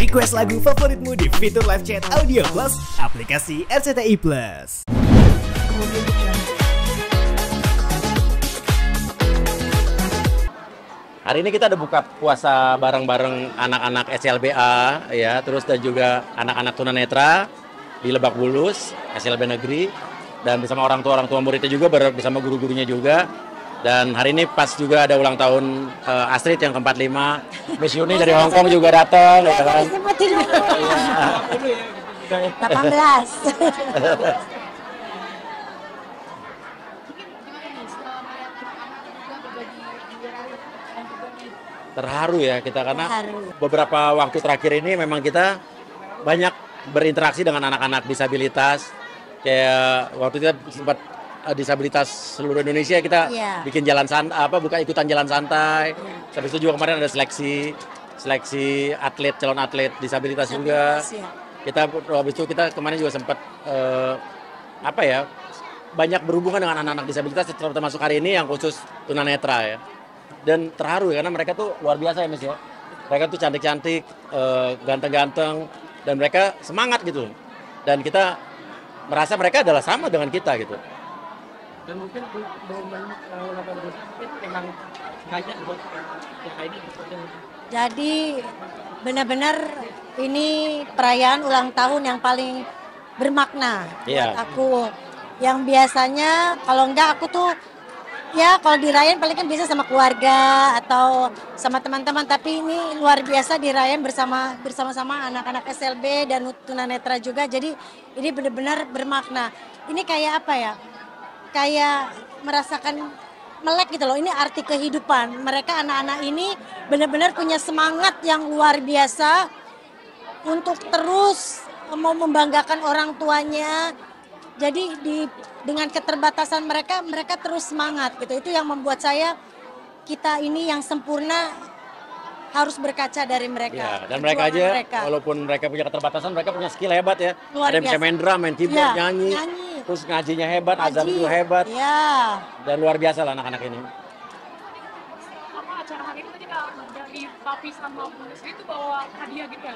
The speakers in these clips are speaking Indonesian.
Request lagu favoritmu di fitur live chat Audio Plus aplikasi RCTI Plus. Hari ini kita ada buka puasa bareng-bareng anak-anak SLBA ya, terus dan juga anak-anak tunanetra di Lebak Bulus, SLB Negeri, dan bersama orang tua muridnya juga, bersama guru-gurunya juga. Dan hari ini pas juga ada ulang tahun Astrid yang ke-45, Miss Yuni dari Hong Kong juga datang, ya kan? 18. Terharu ya kita karena Terharu. beberapa waktu terakhir ini memang kita banyak berinteraksi dengan anak-anak disabilitas. Kayak waktu itu sempat disabilitas seluruh Indonesia kita bikin jalan buka ikutan jalan santai. Habis itu juga kemarin ada seleksi atlet, calon atlet disabilitas juga. Kita habis itu kita kemarin juga sempat banyak berhubungan dengan anak-anak disabilitas, termasuk hari ini yang khusus tunanetra ya. Dan terharu ya, karena mereka tuh luar biasa ya Mas ya. Mereka tuh cantik-cantik, ganteng-ganteng, dan mereka semangat gitu. Dan kita merasa mereka adalah sama dengan kita gitu. Dan mungkin belum banyak memang banyak buat yang ini. Jadi benar-benar ini perayaan ulang tahun yang paling bermakna buat aku. Yang biasanya kalau enggak aku tuh ya kalau dirayain paling kan biasa sama keluarga atau sama teman-teman, tapi ini luar biasa dirayain bersama-sama anak-anak SLB dan tunanetra juga. Jadi ini benar-benar bermakna. Ini kayak apa ya? Kayak merasakan melek gitu loh. Ini arti kehidupan. Mereka anak-anak ini benar-benar punya semangat yang luar biasa untuk terus mau membanggakan orang tuanya. Jadi dengan keterbatasan mereka terus semangat gitu. Itu yang membuat kita ini yang sempurna harus berkaca dari mereka. Ya, dan mereka aja walaupun mereka punya keterbatasan, mereka punya skill hebat ya. Luar ada yang bisa main drum, main keyboard, nyanyi. Terus ngajinya hebat, azan itu hebat. Ya. Dan luar biasa lah anak-anak ini. Apa acara hari ini tadi dari papi sama bunda itu bawa hadiah gitu ya?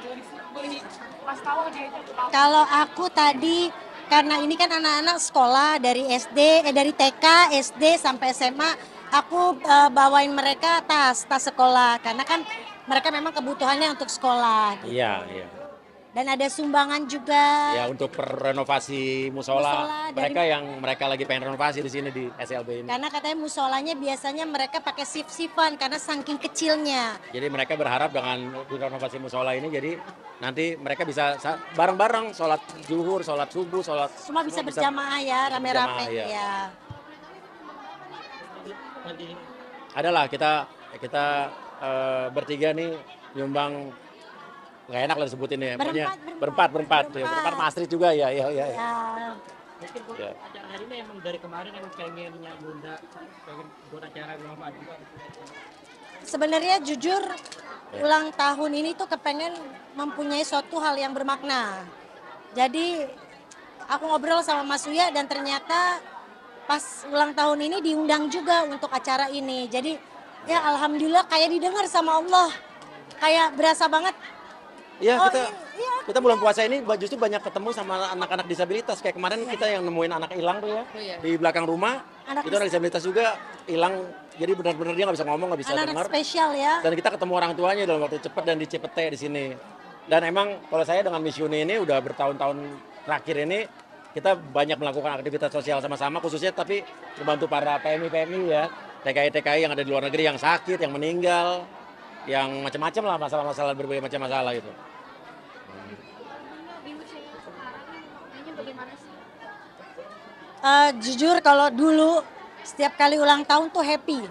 Boleh kasih tahu hadiahnya? Kalau aku tadi karena ini kan anak-anak sekolah dari dari TK, SD sampai SMA, aku bawain mereka tas sekolah karena kan mereka memang kebutuhannya untuk sekolah. Gitu. Iya, iya. Dan ada sumbangan juga. Ya untuk renovasi musola mereka lagi pengen renovasi di sini di SLB ini. Karena katanya musolanya biasanya mereka pakai sif-sifan karena saking kecilnya. Jadi mereka berharap dengan renovasi musola ini jadi nanti mereka bisa bareng-bareng sholat zuhur, sholat subuh, semua bisa berjamaah ya, rame-rame ya. Adalah kita bertiga nih nyumbang. Nggak enak lah disebutin ya, berempat sama Astrid juga ya. Mungkin acara hari ini emang dari kemarin yang pengennya Bunda pengen buat acara bermanfaat juga. Sebenarnya jujur ulang tahun ini tuh kepengen mempunyai suatu hal yang bermakna. Jadi aku ngobrol sama Mas Uya dan ternyata pas ulang tahun ini diundang juga untuk acara ini. Jadi ya alhamdulillah kayak didengar sama Allah, kayak berasa banget. Iya, kita bulan puasa ini justru banyak ketemu sama anak-anak disabilitas. Kayak kemarin kita yang nemuin anak hilang tuh ya, di belakang rumah. Itu anak disabilitas juga hilang, jadi benar-benar dia nggak bisa ngomong, nggak bisa dengar. Anak spesial ya. Dan kita ketemu orang tuanya dalam waktu cepat dan di Cipete di sini. Dan emang kalau saya dengan Miss Yuni ini udah bertahun-tahun terakhir ini, kita banyak melakukan aktivitas sosial sama-sama, khususnya tapi membantu para PMI ya, TKI yang ada di luar negeri yang sakit, yang meninggal, yang macam-macam lah masalah-masalah berbagai macam masalah gitu. Jujur kalau dulu setiap kali ulang tahun tuh happy,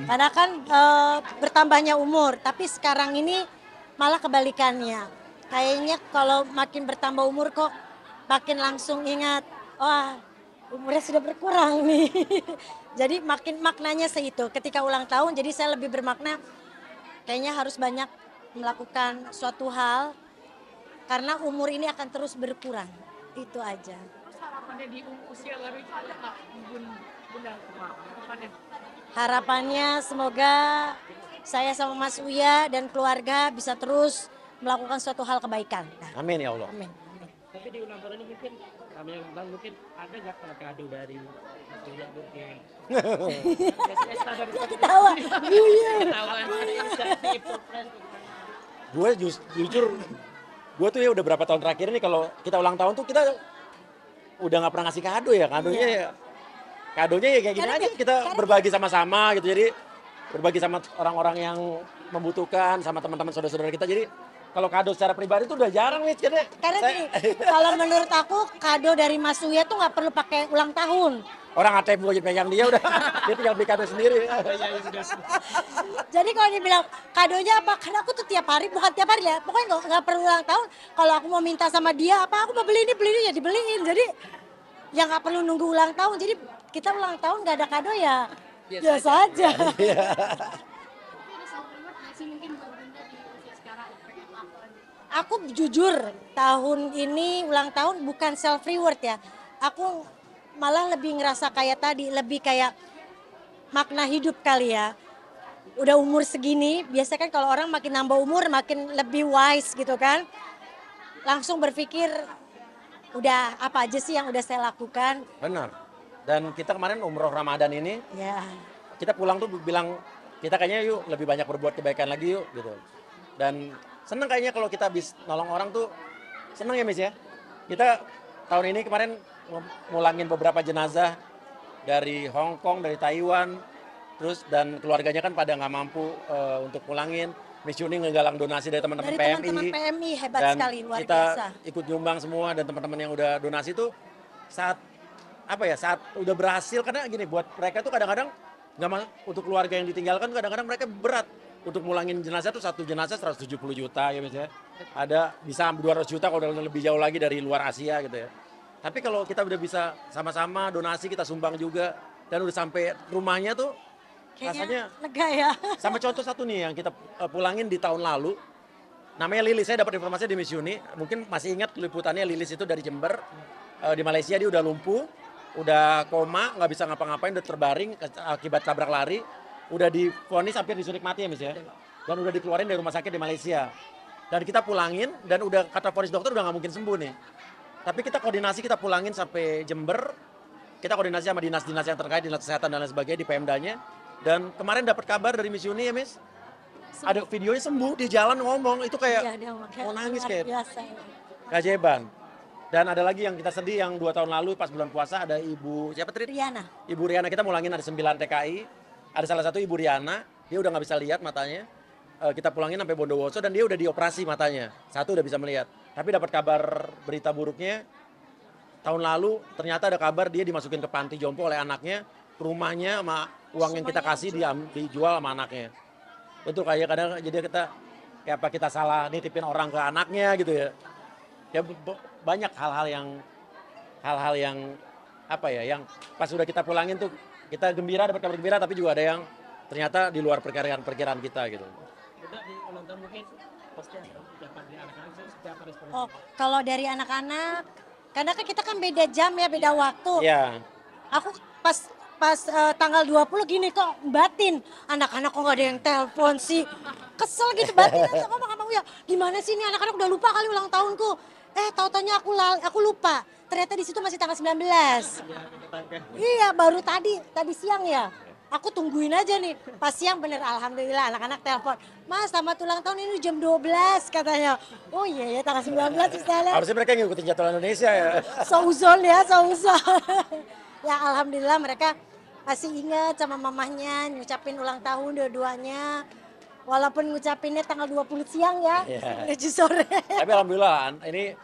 karena kan bertambahnya umur. Tapi sekarang ini malah kebalikannya. Kayaknya kalau makin bertambah umur kok makin langsung ingat, wah umurnya sudah berkurang nih. Jadi makin maknanya seitu. Ketika ulang tahun, jadi saya lebih bermakna. Kayaknya harus banyak melakukan suatu hal karena umur ini akan terus berkurang. Itu aja. Harapannya di usia baru itu ada nggak Bunda? Harapannya semoga saya sama Mas Uya dan keluarga bisa terus melakukan suatu hal kebaikan. Nah, Amin ya Allah. amin. Tapi di ulang tahun ini mungkin kami yang bilang mungkin ada nggak kado dari Buya mungkin? Ketawa, Buya. Ketahuan ada inisiatif surprise. Gue jujur, gue tuh ya udah berapa tahun terakhir ini kalau kita ulang tahun tuh kita udah nggak pernah ngasih kado ya. Kadonya ya kayak gini aja, kita berbagi sama-sama gitu. Jadi berbagi sama orang-orang yang membutuhkan, sama teman-teman saudara-saudara kita. Jadi kalau kado secara pribadi tuh udah jarang nih. Karena gini, kalau menurut aku kado dari Mas Buya tuh nggak perlu pakai ulang tahun. Orang ATM gue pegang dia udah, dia tinggal beli kado sendiri. Jadi kalau dibilang kadonya apa, karena aku tuh tiap hari, bukan tiap hari ya, pokoknya nggak perlu ulang tahun. Kalau aku mau minta sama dia apa, aku mau beli ini ya dibeliin. Jadi ya nggak perlu nunggu ulang tahun. Jadi kita ulang tahun nggak ada kado ya biasa aja. Aku jujur tahun ini ulang tahun bukan self reward ya. Aku malah lebih ngerasa kayak tadi, lebih kayak makna hidup kali ya. Udah umur segini, biasanya kan kalau orang makin nambah umur makin lebih wise gitu kan. Langsung berpikir udah apa aja sih yang udah saya lakukan. Benar. Dan kita kemarin umroh Ramadan ini, kita pulang tuh bilang kita kayaknya yuk lebih banyak berbuat kebaikan lagi yuk gitu. Dan seneng kayaknya kalau kita habis nolong orang tuh, seneng ya Miss ya. Kita tahun ini kemarin mulangin beberapa jenazah dari Hong Kong, dari Taiwan, terus dan keluarganya kan pada nggak mampu untuk pulangin. Miss Yuni ngegalang donasi dari teman-teman PMI. Teman-teman PMI hebat dan sekali, luar kita biasa. ikut nyumbang semua dan teman-teman yang udah donasi tuh saat udah berhasil, karena gini buat mereka tuh kadang-kadang untuk keluarga yang ditinggalkan kadang-kadang mereka berat. Untuk mulangin jenazah tuh satu jenazah 170 juta ya misalnya. Ada bisa 200 juta kalau udah lebih jauh lagi dari luar Asia gitu ya. Tapi kalau kita udah bisa sama-sama donasi, kita sumbang juga dan udah sampai rumahnya tuh rasanya lega ya. Sama contoh satu nih yang kita pulangin di tahun lalu. Namanya Lilis, saya dapat informasi di Miss Yuni. Mungkin masih ingat liputannya, Lilis itu dari Jember. Di Malaysia dia udah lumpuh, udah koma, nggak bisa ngapa-ngapain, udah terbaring akibat tabrak lari. Udah divonis hampir disuntik mati ya Miss ya. Dan udah dikeluarin dari rumah sakit di Malaysia. Dan kita pulangin dan udah kata vonis dokter udah nggak mungkin sembuh nih. Tapi kita koordinasi, kita pulangin sampai Jember. Kita koordinasi sama dinas-dinas yang terkait, dinas kesehatan dan lain sebagainya di Pemdanya. Dan kemarin dapat kabar dari Miss Yuni ya Miss. Ada videonya sembuh, di jalan ngomong, itu kayak mau nangis kayak keajaiban. Dan ada lagi yang kita sedih yang 2 tahun lalu pas bulan puasa ada Ibu, siapa tadi? Riana. Ibu Riana, kita mulangin ada 9 TKI. Ada salah satu Ibu Riana, dia udah nggak bisa lihat matanya. Kita pulangin sampai Bondowoso dan dia udah dioperasi matanya. Satu udah bisa melihat. Tapi dapat kabar berita buruknya, tahun lalu ternyata ada kabar dia dimasukin ke panti jompo oleh anaknya. Rumahnya sama uang yang kita kasih dijual sama anaknya. Itu kayak kadang jadi kayak apa kita salah nitipin orang ke anaknya gitu ya. Ya banyak hal-hal yang apa ya, yang pas udah kita pulangin tuh kita gembira, dapat kabar gembira, tapi juga ada yang ternyata di luar perkiraan kita gitu. Udah di ulang tahun mungkin pasti ada ucapan dari anak-anak, seperti apa respon? Oh, kalau dari anak-anak, karena kan kita kan beda jam ya, beda waktu. Iya. Aku pas tanggal 20 gini kok batin, anak-anak kok nggak ada yang telepon sih. Kesel gitu batin aja ngomong sama Uya. Gimana sih ini anak-anak udah lupa kali ulang tahunku. Tau-taunya aku lupa. Ternyata di situ masih tanggal 19. Iya, baru tadi siang ya. Aku tungguin aja nih. Pas siang bener, alhamdulillah anak-anak telepon. Mas, selamat ulang tahun ini jam 12 katanya. Oh iya ya, tanggal 19 misalnya. Harusnya mereka ngikutin jadwal Indonesia ya. Seuzon ya, seuzon. Ya alhamdulillah mereka masih ingat sama mamahnya, ngucapin ulang tahun dua-duanya. Walaupun ngucapinnya tanggal 20 siang ya, menuju sore. Tapi alhamdulillah ini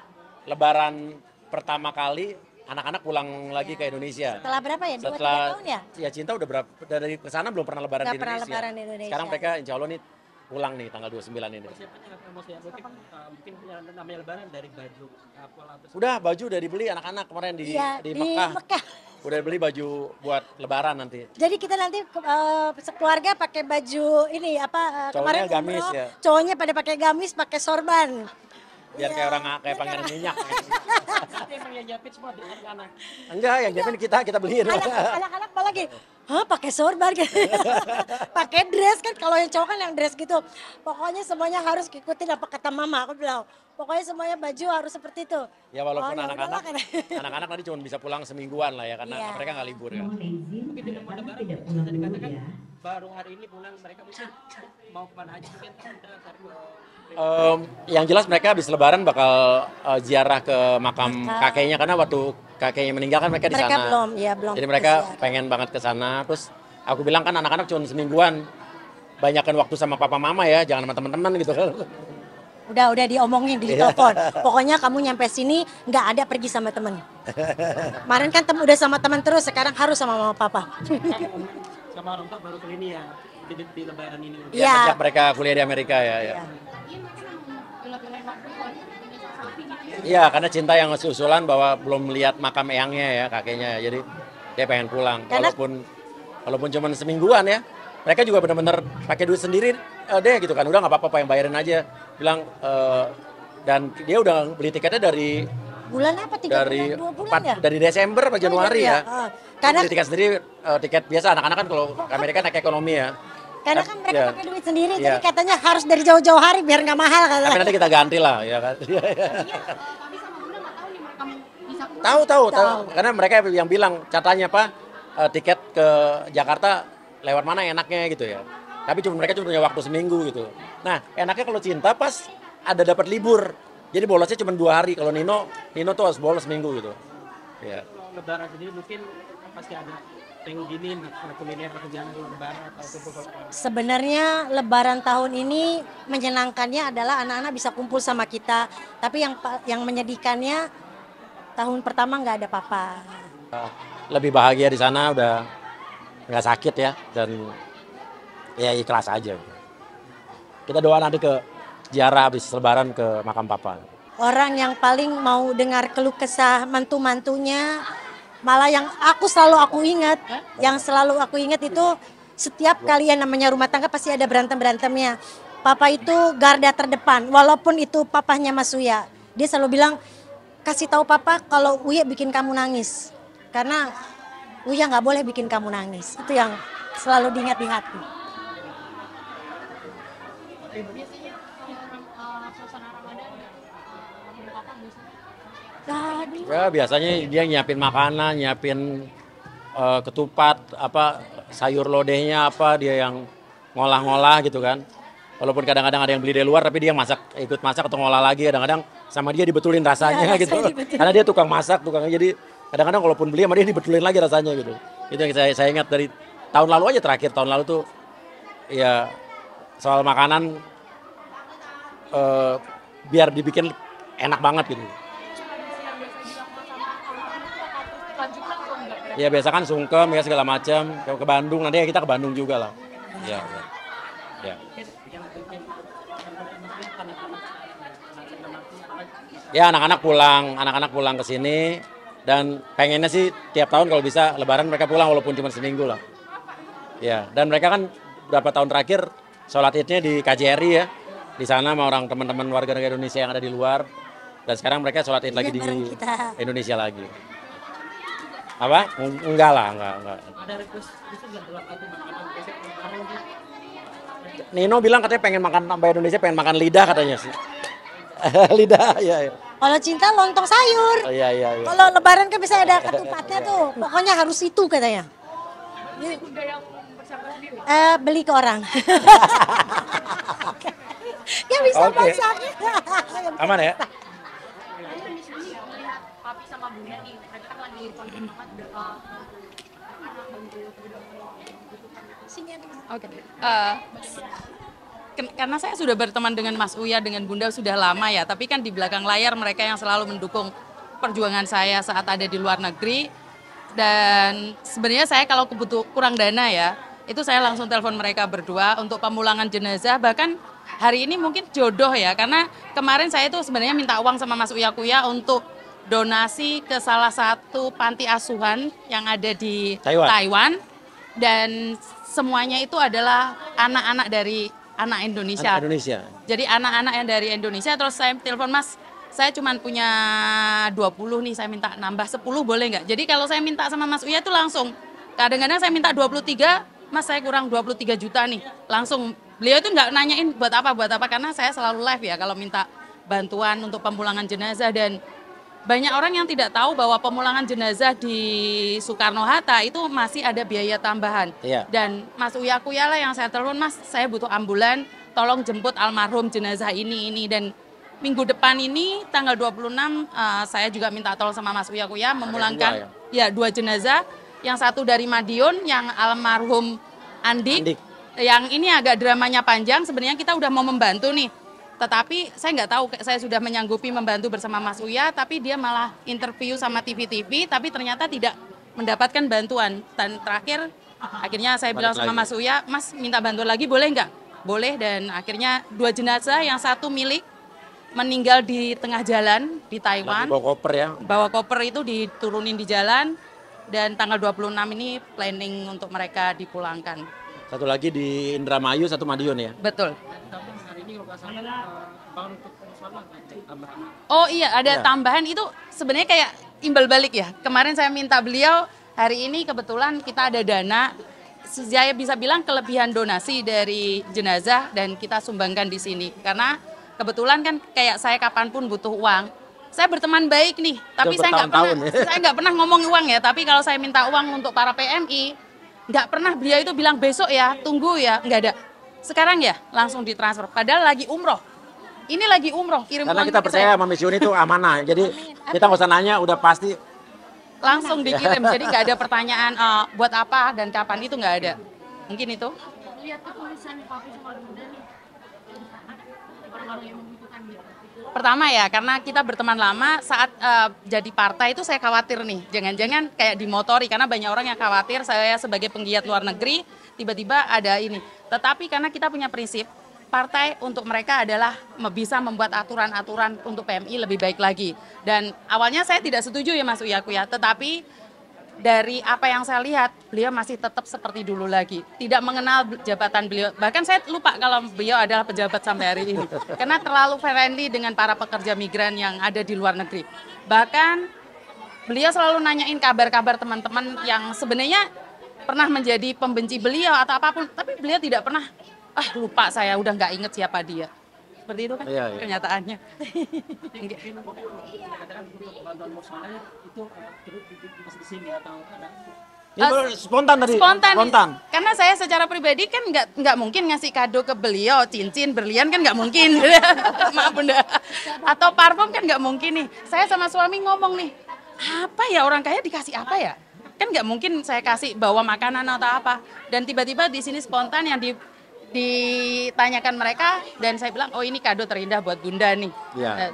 lebaran pertama kali anak-anak pulang lagi ke Indonesia. Setelah berapa ya? 2-3 tahun ya? Ya Cinta udah berapa, dari kesana belum pernah lebaran di Indonesia. Pernah lebaran di Indonesia. Sekarang mereka insya Allah nih pulang nih tanggal 29 ini. Persiapannya maksudnya mungkin namanya lebaran dari baju pola atau Udah baju udah dibeli anak-anak kemarin di Mekah. Udah beli baju buat lebaran nanti. Jadi kita nanti sekeluarga pakai baju ini apa Cowoknya kemarin gamis ya. Cowoknya pada pakai gamis, pakai sorban. biar kayak orang kayak pangeran minyak. Emang yang nyiapin semua anak-anak. Enggak, yang nyiapin kita beliin. Anak-anak apa lagi? Hah, pakai sorban gitu. Pakai dress kan, kalau yang cowok kan yang dress gitu. Pokoknya semuanya harus ikutin apa kata mama. Aku bilang, pokoknya semuanya baju harus seperti itu. Ya walaupun Oh, ya anak-anak udahlah, anak-anak tadi cuma bisa pulang semingguan lah ya karena Iya. mereka nggak libur kan. Mungkin dengan lebaran bisa dikatakan baru hari ini pulang mereka bisa mau kemana aja mungkin Yang jelas mereka habis lebaran bakal ziarah ke makam kakeknya karena waktu kakeknya meninggal kan mereka di Mereka sana. belum Jadi mereka bersiar. pengen banget ke sana. Terus aku bilang kan anak-anak cuma semingguan. Banyakkan waktu sama papa mama ya, jangan sama teman-teman gitu kan. Udah diomongin di telepon. Pokoknya kamu nyampe sini nggak ada pergi sama temen. Kemarin kan udah sama teman terus, sekarang harus sama mama papa. sama orang tua baru kali ini ya di lebaran ini. Ya, Iya. sejak mereka kuliah di Amerika ya. Iya. Iya, karena cinta yang usulan bahwa belum melihat makam eyangnya ya, kakeknya. Jadi dia pengen pulang. Karena- Walaupun cuma semingguan ya. Mereka juga benar-benar pakai duit sendiri deh gitu kan. Udah nggak apa-apa yang bayarin aja. Bilang dan dia udah beli tiketnya dari Bulan apa? 3 dari bulan, 2 bulan ya? dari Desember atau Januari iya. ya. Karena Beli tiket sendiri, tiket biasa anak-anak kan kalau ke Amerika naik ekonomi ya. Karena kan mereka Iya. pakai duit sendiri, Iya. jadi katanya harus dari jauh-jauh hari biar nggak mahal Tapi kan. nanti kita ganti lah ya kan. Tapi sama Bunda nggak tahu nih mereka bisa Tahu. Karena mereka yang bilang katanya apa tiket ke Jakarta lewat mana enaknya gitu ya. Tapi mereka cuma punya waktu seminggu gitu. Nah enaknya kalau cinta pas ada dapat libur. Jadi bolosnya cuma 2 hari. Kalau Nino tuh harus bolos seminggu gitu. Ya. Kalau lebaran sendiri mungkin pasti ada yang gini kuliner pekerjaan di lebaran atau kumpul. Sebenarnya Lebaran tahun ini menyenangkannya adalah anak-anak bisa kumpul sama kita. Tapi yang menyedihkannya tahun pertama nggak ada papa. Lebih bahagia di sana udah nggak sakit ya dan ya ikhlas aja. Kita doa nanti ke ziarah habis lebaran ke makam papa. Orang yang paling mau dengar keluh kesah mantu-mantunya, malah yang selalu aku ingat itu setiap kalian namanya rumah tangga pasti ada berantem-berantemnya. Papa itu garda terdepan, walaupun itu papahnya Mas Uya. Dia selalu bilang, kasih tahu papa kalau Uya bikin kamu nangis. Karena Uya nggak boleh bikin kamu nangis. Itu yang selalu diingat di hati. biasanya suasana Ramadan bunda kakak biasanya Ya biasanya dia nyiapin makanan, nyiapin ketupat, sayur lodehnya dia yang ngolah-ngolah gitu kan. Walaupun kadang-kadang ada yang beli dari luar tapi dia ikut masak atau ngolah lagi, kadang-kadang sama dia dibetulin rasanya gitu. Karena dia tukang masak, jadi kadang-kadang walaupun beli sama dia dibetulin lagi rasanya gitu. Itu yang saya ingat dari tahun lalu aja, terakhir tahun lalu tuh ya soal makanan biar dibikin enak banget gitu. lanjutkan atau enggak? Ya biasa kan sungkem ya segala macam. Ke Bandung nanti kita ke Bandung juga lah. Ya. Ya anak-anak pulang ke sini dan pengennya sih tiap tahun kalau bisa lebaran mereka pulang walaupun cuma seminggu lah. Ya, dan mereka kan beberapa tahun terakhir sholat idnya di KJRI ya. Di sana sama orang teman-teman warga negara Indonesia yang ada di luar. Dan sekarang mereka sholat id lagi di bareng kita. Indonesia lagi. Apa? Enggak lah, enggak. Ada request itu nggak dalam satu makanan besok lebaran gitu. Nino bilang katanya pengen makan tambah Indonesia, pengen makan lidah katanya sih. Lidah, iya. Kalau cinta lontong sayur. Oh, iya. Kalau lebaran kan bisa ada ketupatnya tuh. Pokoknya harus itu katanya. Bunda yang bersiapkan sendiri. Beli ke orang. Ya bisa Oke. masak. Aman ya? Kan di sini melihat papi sama bunda nih, mereka kan lagi konten banget berapa anak bantu. Oke. Karena saya sudah berteman dengan Mas Uya, dengan Bunda sudah lama ya, tapi kan di belakang layar mereka yang selalu mendukung perjuangan saya saat ada di luar negeri. Dan sebenarnya saya kalau kurang dana ya, itu saya langsung telepon mereka berdua untuk pemulangan jenazah. Bahkan hari ini mungkin jodoh ya, karena kemarin saya itu sebenarnya minta uang sama Mas Uya Kuya untuk donasi ke salah satu panti asuhan yang ada di Taiwan. Taiwan. Dan semuanya itu adalah anak-anak dari anak Indonesia. Anak Indonesia. Jadi anak-anak yang dari Indonesia, terus saya telepon, Mas, saya cuma punya 20 nih, saya minta nambah 10 boleh nggak? Jadi kalau saya minta sama Mas Uya itu langsung, kadang-kadang saya minta 23, Mas saya kurang 23 juta nih, langsung. Beliau itu nggak nanyain buat apa, karena saya selalu live ya kalau minta bantuan untuk pemulangan jenazah. Dan banyak orang yang tidak tahu bahwa pemulangan jenazah di Soekarno-Hatta itu masih ada biaya tambahan. Iya. Dan Mas Uya lah yang saya telepon, Mas saya butuh ambulan, tolong jemput almarhum jenazah ini. Dan minggu depan ini tanggal 26 saya juga minta tolong sama Mas Uya memulangkan dua jenazah. Yang satu dari Madiun, yang almarhum Andik. Yang ini agak dramanya panjang, sebenarnya kita udah mau membantu nih. Tetapi saya nggak tahu, saya sudah menyanggupi membantu bersama Mas Uya, tapi dia malah interview sama TV-TV, tapi ternyata tidak mendapatkan bantuan. Dan terakhir, akhirnya saya bilang sama Mas Uya, Mas minta bantuan lagi boleh nggak? Boleh, dan akhirnya 2 jenazah, yang satu milik, meninggal di tengah jalan di Taiwan. Bawa koper ya? Bawa koper itu diturunin di jalan, dan tanggal 26 ini planning untuk mereka dipulangkan. Satu lagi di Indramayu, satu Madiun ya? Betul. Hari ini kalau salah bangun untuk musola tambahan. Oh iya, ada tambahan itu sebenarnya kayak imbal balik ya. Kemarin saya minta beliau, hari ini kebetulan kita ada dana. Saya bisa bilang kelebihan donasi dari jenazah dan kita sumbangkan di sini. Karena kebetulan kan kayak saya kapanpun butuh uang, saya berteman baik nih. Tapi saya nggak pernah ngomong uang ya. Tapi kalau saya minta uang untuk para PMI, nggak pernah beliau itu bilang besok ya, tunggu ya, nggak ada. Sekarang ya langsung ditransfer. Padahal lagi umroh. Ini lagi umroh, kirim karena uang kita percaya sama Misyuni itu amanah. Jadi kita nggak usah nanya, udah pasti langsung dikirim. Jadi nggak ada pertanyaan buat apa dan kapan, itu nggak ada. Mungkin itu. Lihat tulisan Papi sama Bunda nih. Orang-orang yang membutuhkan gitu. Pertama ya, karena kita berteman lama, saat jadi partai itu saya khawatir nih, jangan-jangan kayak dimotori, karena banyak orang yang khawatir saya sebagai penggiat luar negeri, tiba-tiba ada ini. Tetapi karena kita punya prinsip, partai untuk mereka adalah bisa membuat aturan-aturan untuk PMI lebih baik lagi. Dan awalnya saya tidak setuju ya Mas Uya, tetapi dari apa yang saya lihat, beliau masih tetap seperti dulu lagi. Tidak mengenal jabatan beliau. Bahkan saya lupa kalau beliau adalah pejabat sampai hari ini. Karena terlalu friendly dengan para pekerja migran yang ada di luar negeri. Bahkan beliau selalu nanyain kabar-kabar teman-teman yang sebenarnya pernah menjadi pembenci beliau atau apapun. Tapi beliau tidak pernah, lupa saya udah nggak inget siapa dia. Seperti itu kan kenyataannya. Katakan untuk bantuan musola itu terus di sini atau ada? Spontan tadi. Spontan. Karena saya secara pribadi kan nggak mungkin ngasih kado ke beliau, cincin, berlian kan nggak mungkin. Maaf Bunda. Atau parfum kan nggak mungkin nih. Saya sama suami ngomong nih, apa ya orang kaya dikasih apa ya? Kan nggak mungkin saya kasih bawa makanan atau apa. Dan tiba-tiba di sini spontan yang ditanyakan mereka, dan saya bilang, oh ini kado terindah buat Bunda nih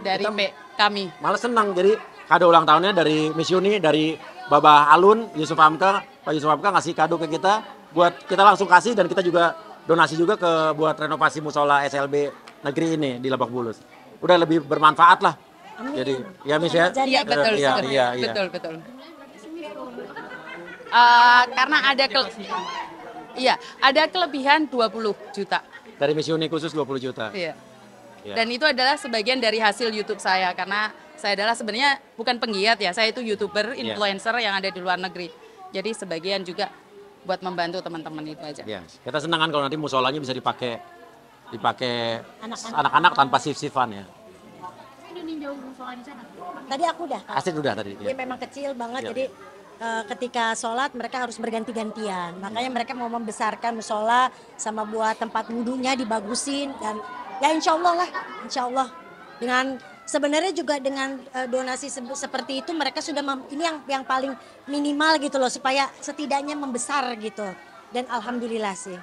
dari kami. Malah senang, jadi kado ulang tahunnya dari Misyuni, dari Babah Alun, Yusuf Hamka, Pak Yusuf Hamka ngasih kado ke kita, buat kita langsung kasih, dan kita juga donasi juga buat renovasi musola SLB negeri ini di Lebak Bulus. Udah lebih bermanfaat lah. Amin. Jadi ya Mis ya. Iya betul, betul. Karena ada kelebihan 20 juta. Dari Misyuni khusus 20 juta. Iya. Dan itu adalah sebagian dari hasil YouTube saya, karena saya adalah sebenarnya bukan penggiat ya, saya itu YouTuber, influencer yang ada di luar negeri. Jadi sebagian juga buat membantu teman-teman itu aja. Ya, kita senang kan kalau nanti musolanya bisa dipakai anak-anak tanpa sif-sifan ya. Udah ninjau musola di sana. Tadi aku udah. Asik udah tadi. Dia memang kecil banget, jadi ketika sholat mereka harus berganti-gantian. Makanya mereka mau membesarkan musola sama buat tempat wudhunya dibagusin, dan ya insya Allah dengan sebenarnya juga dengan donasi seperti itu mereka sudah ini yang paling minimal gitu loh, supaya setidaknya membesar gitu. Dan alhamdulillah sih.